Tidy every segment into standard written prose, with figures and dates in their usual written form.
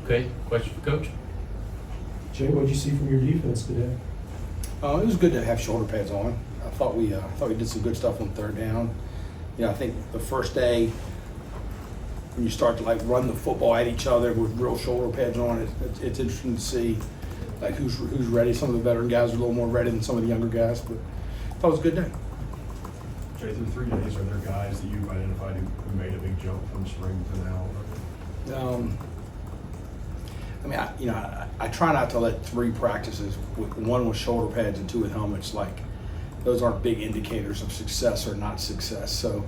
Okay, question for Coach? Jay, what did you see from your defense today? It was good to have shoulder pads on. I thought we did some good stuff on third down. I think the first day when you start to like run the football at each other with real shoulder pads on, it's interesting to see like who's ready. Some of the veteran guys are a little more ready than some of the younger guys, but I thought it was a good day. Jay, through 3 days, are there guys that you've identified who made a big jump from spring to now? I try not to let 3 practices, one with shoulder pads and 2 with helmets, like those aren't big indicators of success or not success. So,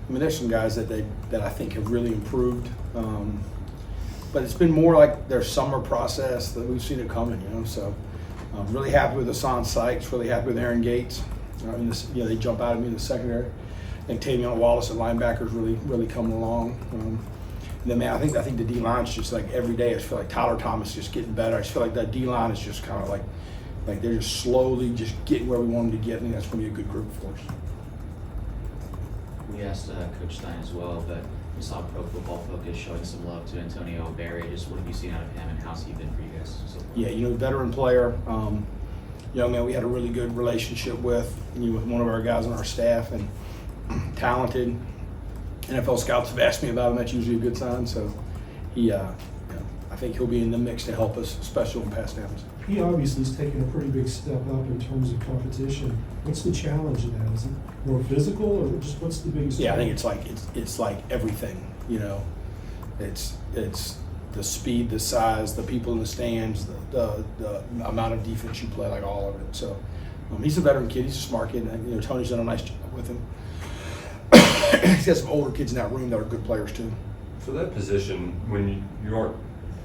there's some guys that I think have really improved, but it's been more like their summer process that we've seen it coming. So I'm really happy with Hassan Sykes, really happy with Aaron Gates. They jump out at me in the secondary. I think Tavion Wallace at linebacker is really coming along. And then, I think the D-line's just like every day, I just feel like Tyler Thomas is just getting better. I just feel like that D-line is just kind of like they're just slowly just getting where we want them to get. I think that's going to be a good group for us. We asked Coach Stein as well, but we saw Pro Football Focus showing some love to Antonio Berry. Just what have you seen out of him, and how's he been for you guys so far? Yeah, veteran player, young man we had a really good relationship with one of our guys on our staff, and talented. NFL scouts have asked me about him. That's usually a good sign. So I think he'll be in the mix to help us, especially on pass downs. He obviously has taken a pretty big step up in terms of competition. What's the challenge in that? Is it more physical, or just what's the biggest? Yeah, I challenge? think it's like everything. It's the speed, the size, the people in the stands, the amount of defense you play, like all of it. So he's a veteran kid. He's a smart kid. And, Tony's done a nice job with him. He's got some older kids in that room that are good players too. For that position, when you aren't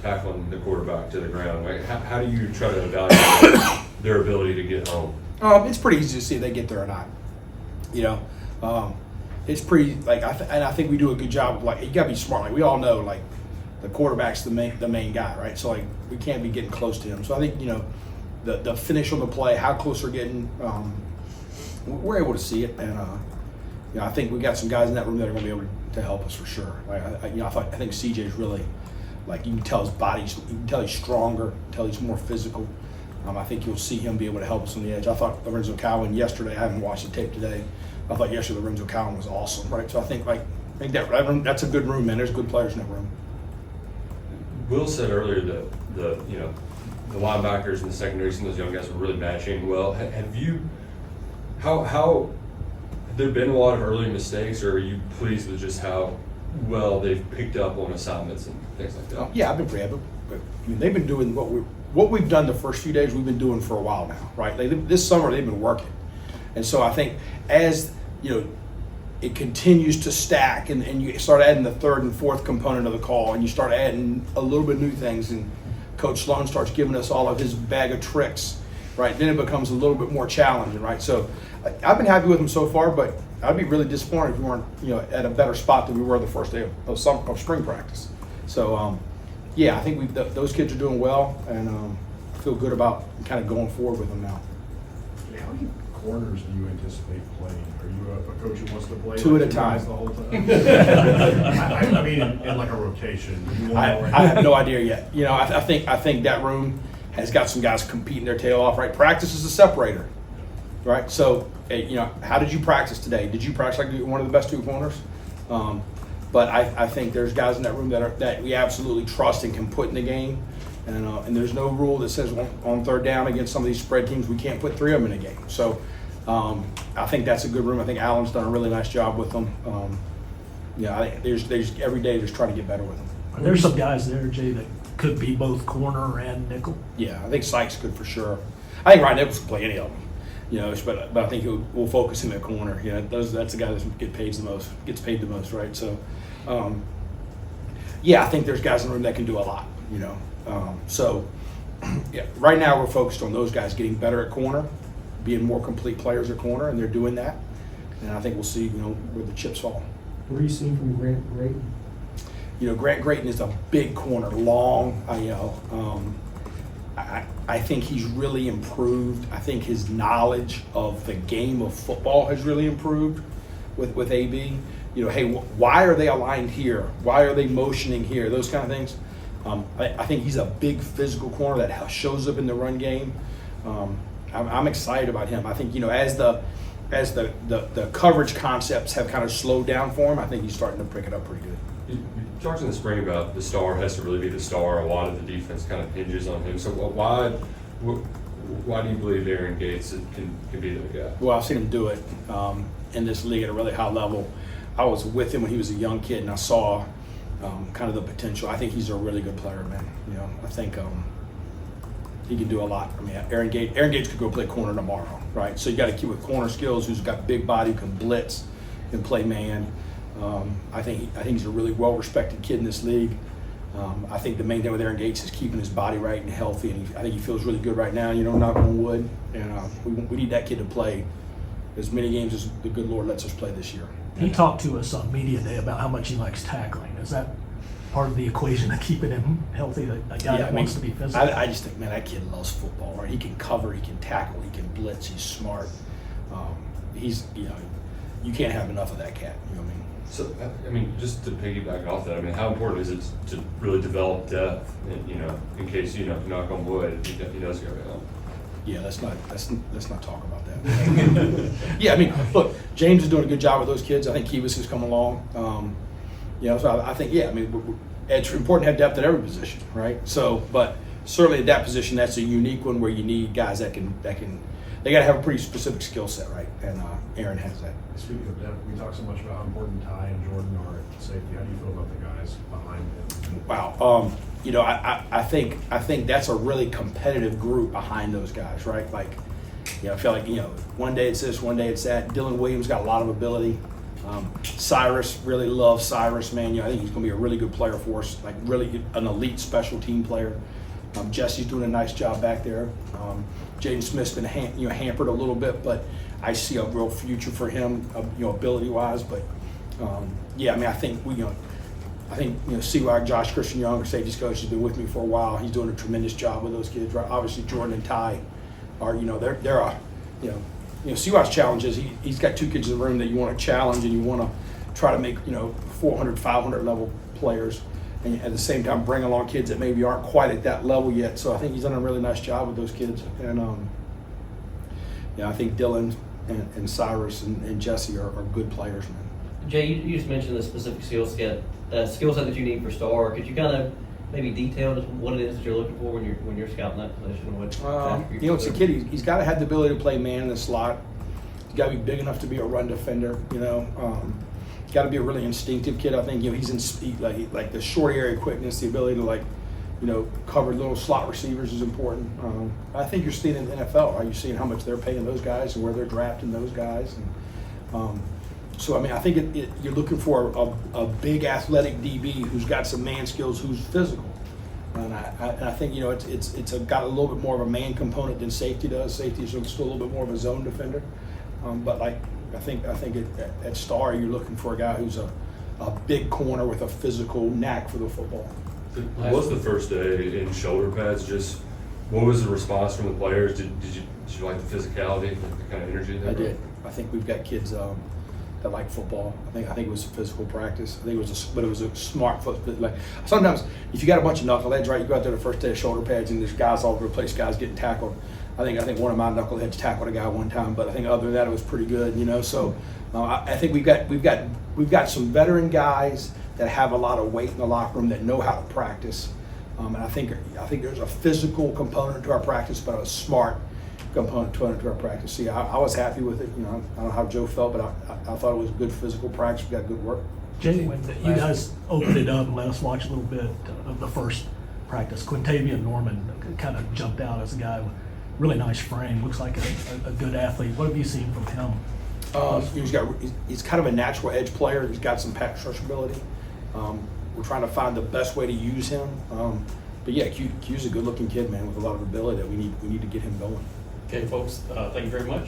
tackling the quarterback to the ground, like how do you try to evaluate their ability to get home? It's pretty easy to see if they get there or not. It's pretty I think we do a good job of you gotta be smart. Like we all know, like the quarterback's the main guy, right? So we can't be getting close to him. So I think the finish on the play, how close we're getting, we're able to see it, and I think we got some guys in that room that are going to be able to help us for sure. I think CJ's really, you can tell his body's, you can tell he's stronger, tell he's more physical. I think you'll see him be able to help us on the edge. I thought Lorenzo Cowan yesterday, I haven't watched the tape today, I thought yesterday Lorenzo Cowan was awesome, right? So I think that's a good room, man. There's good players in that room. Will said earlier that the linebackers and the secondaries and those young guys were really matching well. Have there been a lot of early mistakes, or are you pleased with just how well they've picked up on assignments and things like that? Yeah, I've been pretty happy. But they've been doing what we've done the first few days. We've been doing for a while now, right? This summer they've been working, and so I think as it continues to stack, and you start adding the third and fourth component of the call, and you start adding a little bit new things, and Coach Sloan starts giving us all of his bag of tricks, right? Then it becomes a little bit more challenging, right? So I've been happy with them so far, but I'd be really disappointed if we weren't, at a better spot than we were the first day of spring practice. So, I think those kids are doing well, and I feel good about kind of going forward with them now. How many corners do you anticipate playing? Are you a coach who wants to play 2 at a time the whole time? I mean, in like a rotation. I have no idea yet. I think that room has got some guys competing their tail off, right? Practice is a separator, right? So, how did you practice today? Did you practice like one of the best 2 corners? But I think there's guys in that room that we absolutely trust and can put in the game. And there's no rule that says on third down against some of these spread teams we can't put 3 of them in a game. So I think that's a good room. I think Alan's done a really nice job with them. I think there's every day just trying to get better with them. There's some guys there, Jay, that could be both corner and nickel. Yeah, I think Sykes could for sure. I think Ryan Nichols can play any of them. But I think we'll focus him at corner. That's the guy that gets paid the most, right? So, I think there's guys in the room that can do a lot. Right now we're focused on those guys getting better at corner, being more complete players at corner, and they're doing that. And I think we'll see, where the chips fall. What are you seeing from Grant Grayton? Grant Grayton is a big corner, long. I think he's really improved. I think his knowledge of the game of football has really improved with AB. Hey, why are they aligned here? Why are they motioning here? Those kind of things. I think he's a big physical corner that shows up in the run game. I'm excited about him. I think, you know, as the coverage concepts have kind of slowed down for him, I think he's starting to pick it up pretty good. You talked in the spring about the star has to really be the star. A lot of the defense kind of hinges on him. So why do you believe Aaron Gates can be that guy? Well, I've seen him do it in this league at a really high level. I was with him when he was a young kid, and I saw kind of the potential. I think he's a really good player, man. You know, I think he can do a lot. I mean, Aaron Gates could go play corner tomorrow, right? So you got a kid with corner skills who's got big body, who can blitz, can play man. I think he's a really well-respected kid in this league. I think the main thing with Aaron Gates is keeping his body right and healthy, and I think he feels really good right now. You know, knock on wood, and we need that kid to play as many games as the good Lord lets us play this year. He talked to us on media day about how much he likes tackling. Is that part of the equation to keeping him healthy? A guy that wants to be physical. I just think, man, that kid loves football, right? He can cover, he can tackle, he can blitz. He's smart. He's, you know, you can't have enough of that cat. You know what I mean? So, I mean, just to piggyback off that, I mean, how important is it to really develop depth, and, you know, in case, you know, knock on wood, he does go down? Yeah, let's not talk about that. Yeah, I mean, look, James is doing a good job with those kids. I think Kivas has come along. You know, so I think, yeah, I mean, it's important to have depth at every position, right? So, but certainly at that position, that's a unique one where you need guys that can they got to have a pretty specific skill set, right? And Aaron has that. Speaking of depth, we talk so much about how important Ty and Jordan are at safety. How do you feel about the guys behind him? Wow. You know, I think that's a really competitive group behind those guys, right? Like, you know, I feel like, you know, one day it's this, one day it's that. Dylan Williams got a lot of ability. Cyrus, really love Cyrus, man. You know, I think he's going to be a really good player for us, like really an elite special team player. Jesse's doing a nice job back there. Jaden Smith's been hampered a little bit, but I see a real future for him, you know, ability-wise. But yeah, I mean, I think CY Josh Christian Young, our safeties coach, has been with me for a while. He's doing a tremendous job with those kids. Right? Obviously, Jordan and Ty are, you know, they're a, you know, CY's challenge is he's got two kids in the room that you want to challenge and you want to try to make, you know, 400, 500 level players, and at the same time bring along kids that maybe aren't quite at that level yet. So I think he's done a really nice job with those kids. And yeah, I think Dylan and Cyrus and Jesse are good players, man. Jay, you just mentioned the specific skill set that you need for star. Could you kind of maybe detail just what it is that you're looking for when you're scouting that position? You know, it's a kid. He's got to have the ability to play man in the slot. He's got to be big enough to be a run defender. You know, he's got to be a really instinctive kid. I think, you know, he's in speed, like the short area quickness, the ability to, like, you know, cover little slot receivers is important. I think you're seeing in the NFL, right? You're seeing how much they're paying those guys and where they're drafting those guys. And so, I mean, I think you're looking for a big athletic DB who's got some man skills, who's physical. And I think, you know, it's got a little bit more of a man component than safety does. Safety is still a little bit more of a zone defender. But like, I think at star, you're looking for a guy who's a big corner with a physical knack for the football. Was the first day in shoulder pads just, what was the response from the players? Did you like the physicality, the kind of energy there? I did. I think we've got kids that like football. I think it was a physical practice. I think it was a smart foot. Like sometimes if you got a bunch of knuckleheads, right? You go out there the first day of shoulder pads and there's guys all over the place, guys getting tackled. I think one of my knuckleheads tackled a guy one time, but I think other than that it was pretty good, you know. So I think we've got some veteran guys that have a lot of weight in the locker room that know how to practice. And I think there's a physical component to our practice, but a smart component to our practice. See, I was happy with it. You know, I don't know how Joe felt, but I thought it was good physical practice. We got good work. Jay, when you guys opened it up and let us watch a little bit of the first practice, Quintavious Norman kind of jumped out as a guy with really nice frame. Looks like a good athlete. What have you seen from him? He's kind of a natural edge player. He's got some pass rush ability. We're trying to find the best way to use him. But yeah, Q's a good-looking kid, man, with a lot of ability that we need to get him going. Okay, folks, thank you very much.